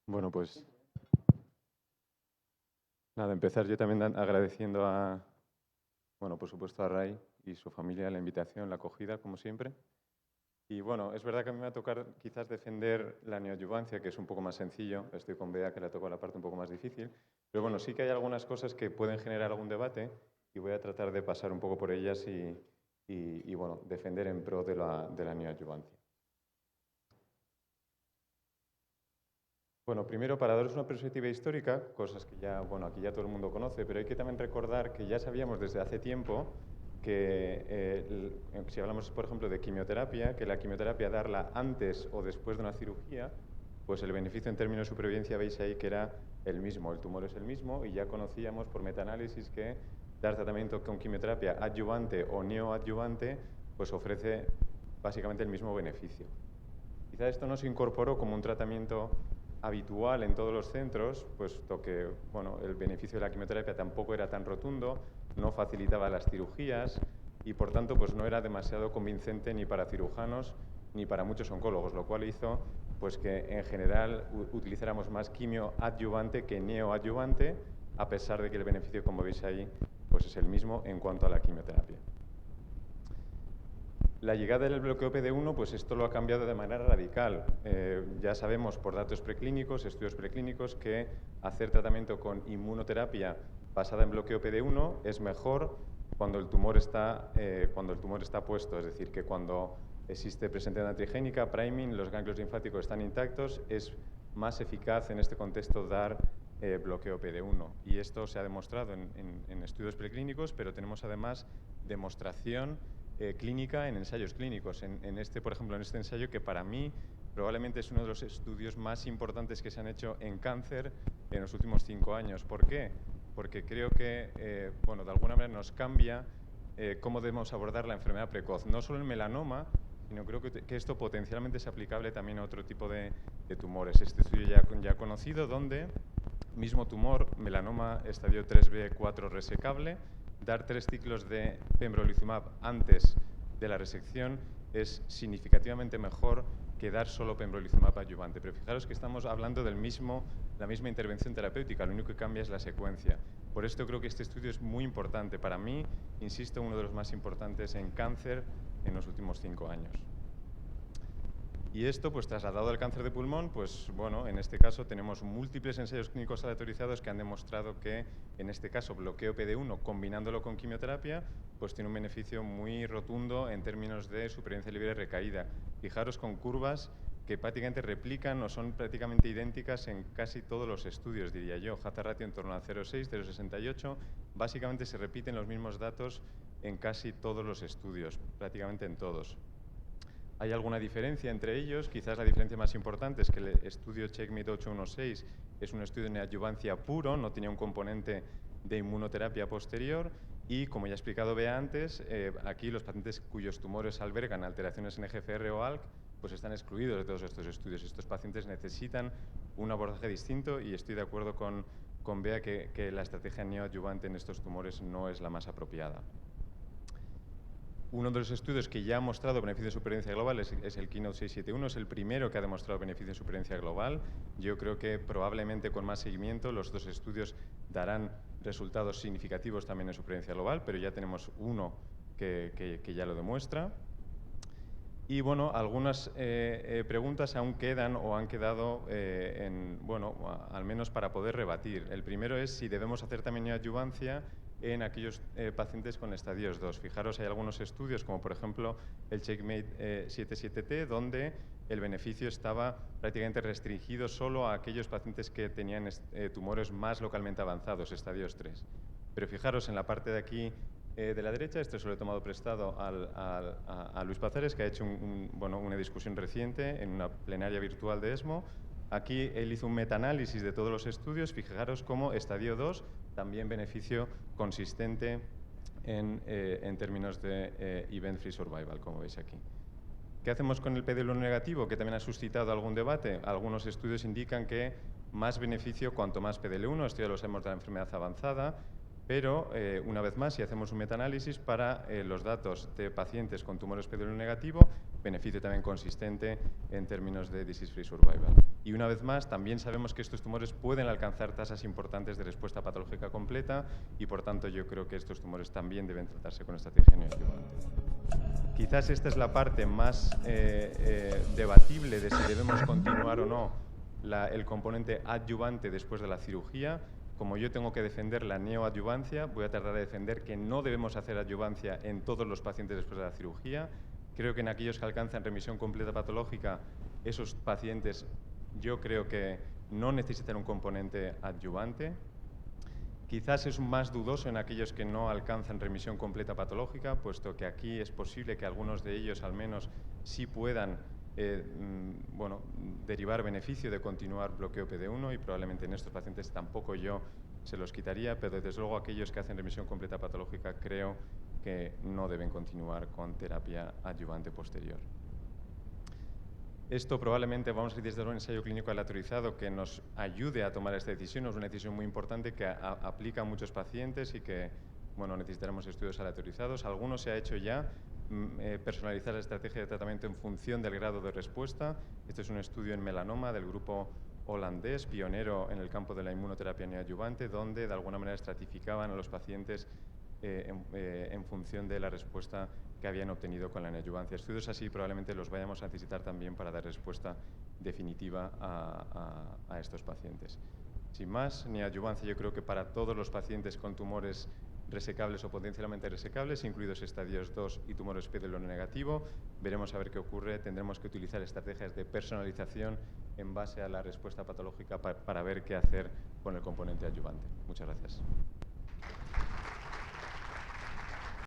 Bueno, pues nada, empezar yo también agradeciendo bueno, por supuesto a Ray y su familia la invitación, la acogida, como siempre. Y bueno, es verdad que a mí me va a tocar quizás defender la neoadyuvancia, que es un poco más sencillo. Estoy con Bea, que le tocó la parte un poco más difícil. Pero bueno, sí que hay algunas cosas que pueden generar algún debate y voy a tratar de pasar un poco por ellas y bueno, defender en pro de la neoadyuvancia. Bueno, primero, para daros una perspectiva histórica, cosas que ya, bueno, aquí ya todo el mundo conoce, pero hay que también recordar que ya sabíamos desde hace tiempo que, si hablamos, por ejemplo, de quimioterapia, que la quimioterapia darla antes o después de una cirugía, pues el beneficio en términos de supervivencia veis ahí que era el mismo, el tumor es el mismo, y ya conocíamos por metaanálisis que dar tratamiento con quimioterapia adyuvante o neoadyuvante, pues ofrece básicamente el mismo beneficio. Quizá esto no se incorporó como un tratamiento habitual en todos los centros, puesto que bueno, el beneficio de la quimioterapia tampoco era tan rotundo, no facilitaba las cirugías y por tanto pues, no era demasiado convincente ni para cirujanos ni para muchos oncólogos, lo cual hizo pues, que en general utilizáramos más quimio adyuvante que neoadyuvante, a pesar de que el beneficio, como veis ahí, pues es el mismo en cuanto a la quimioterapia. La llegada del bloqueo PD-1, pues esto lo ha cambiado de manera radical. Ya sabemos por datos preclínicos, estudios preclínicos, que hacer tratamiento con inmunoterapia basada en bloqueo PD-1 es mejor cuando el tumor está puesto, es decir, que cuando existe presencia antigénica, priming, los ganglios linfáticos están intactos, es más eficaz en este contexto dar bloqueo PD-1. Y esto se ha demostrado en estudios preclínicos, pero tenemos además demostración clínica en ensayos clínicos. Por ejemplo, en este ensayo que para mí probablemente es uno de los estudios más importantes que se han hecho en cáncer en los últimos 5 años. ¿Por qué? Porque creo que, bueno, de alguna manera nos cambia cómo debemos abordar la enfermedad precoz. No solo el melanoma, sino creo que esto potencialmente es aplicable también a otro tipo de tumores. Este estudio ya conocido donde mismo tumor, melanoma estadio 3B4 resecable, dar 3 ciclos de pembrolizumab antes de la resección es significativamente mejor que dar solo pembrolizumab adyuvante. Pero fijaros que estamos hablando la misma intervención terapéutica, lo único que cambia es la secuencia. Por esto creo que este estudio es muy importante. Para mí, insisto, uno de los más importantes en cáncer en los últimos 5 años. Y esto, pues trasladado al cáncer de pulmón, pues bueno, en este caso tenemos múltiples ensayos clínicos aleatorizados que han demostrado que, en este caso, bloqueo PD-1 combinándolo con quimioterapia, pues tiene un beneficio muy rotundo en términos de supervivencia libre y recaída. Fijaros con curvas que prácticamente replican o son prácticamente idénticas en casi todos los estudios, diría yo. Hazard ratio en torno a 0,6, 0,68. Básicamente se repiten los mismos datos en casi todos los estudios, prácticamente en todos. ¿Hay alguna diferencia entre ellos? Quizás la diferencia más importante es que el estudio CheckMate 816 es un estudio de neoadyuvancia puro, no tenía un componente de inmunoterapia posterior y, como ya he explicado Bea antes, aquí los pacientes cuyos tumores albergan alteraciones en EGFR o ALK pues están excluidos de todos estos estudios. Estos pacientes necesitan un abordaje distinto y estoy de acuerdo con Bea que la estrategia neoadyuvante en estos tumores no es la más apropiada. Uno de los estudios que ya ha mostrado beneficio de supervivencia global es el Keynote 671, es el primero que ha demostrado beneficio de supervivencia global. Yo creo que probablemente con más seguimiento los dos estudios darán resultados significativos también en supervivencia global, pero ya tenemos uno que ya lo demuestra. Y bueno, algunas preguntas aún quedan o han quedado, al menos para poder rebatir. El primero es si debemos hacer también neoadyuvancia en aquellos pacientes con estadios 2. Fijaros, hay algunos estudios, como por ejemplo el CheckMate 77T, donde el beneficio estaba prácticamente restringido solo a aquellos pacientes que tenían tumores más localmente avanzados, estadios 3. Pero fijaros en la parte de aquí de la derecha, esto se lo he tomado prestado a Luis Pazares, que ha hecho una discusión reciente en una plenaria virtual de ESMO. Aquí él hizo un metaanálisis de todos los estudios. Fijaros cómo estadio 2 también beneficio consistente en términos de event-free survival, como veis aquí. ¿Qué hacemos con el PD-L1 negativo, que también ha suscitado algún debate? Algunos estudios indican que más beneficio cuanto más PD-L1, esto ya lo sabemos de la enfermedad avanzada, pero una vez más, si hacemos un metaanálisis para los datos de pacientes con tumores PD-L1 negativo, beneficio también consistente en términos de disease-free survival. Y una vez más, también sabemos que estos tumores pueden alcanzar tasas importantes de respuesta patológica completa y, por tanto, yo creo que estos tumores también deben tratarse con estrategia neoadyuvante. Quizás esta es la parte más debatible de si debemos continuar o no el componente adyuvante después de la cirugía. Como yo tengo que defender la neoadyuvancia, voy a tratar de defender que no debemos hacer adyuvancia en todos los pacientes después de la cirugía. Creo que en aquellos que alcanzan remisión completa patológica, esos pacientes yo creo que no necesitan un componente adyuvante. Quizás es más dudoso en aquellos que no alcanzan remisión completa patológica, puesto que aquí es posible que algunos de ellos al menos sí puedan derivar beneficio de continuar bloqueo PD1 y probablemente en estos pacientes tampoco yo se los quitaría, pero desde luego aquellos que hacen remisión completa patológica creo que no deben continuar con terapia adyuvante posterior. Esto probablemente vamos a ir desde un ensayo clínico aleatorizado que nos ayude a tomar esta decisión. Es una decisión muy importante que aplica a muchos pacientes y que necesitaremos estudios aleatorizados. Algunos se ha hecho ya, personalizar la estrategia de tratamiento en función del grado de respuesta. Este es un estudio en melanoma del grupo holandés, pionero en el campo de la inmunoterapia neoadyuvante, donde de alguna manera estratificaban a los pacientes en función de la respuesta que habían obtenido con la neoadyuvancia. Estudios así probablemente los vayamos a necesitar también para dar respuesta definitiva a estos pacientes. Sin más, neoadyuvancia yo creo que para todos los pacientes con tumores resecables o potencialmente resecables, incluidos estadios 2 y tumores PD-L1 negativo. Veremos a ver qué ocurre. Tendremos que utilizar estrategias de personalización en base a la respuesta patológica para ver qué hacer con el componente adyuvante. Muchas gracias.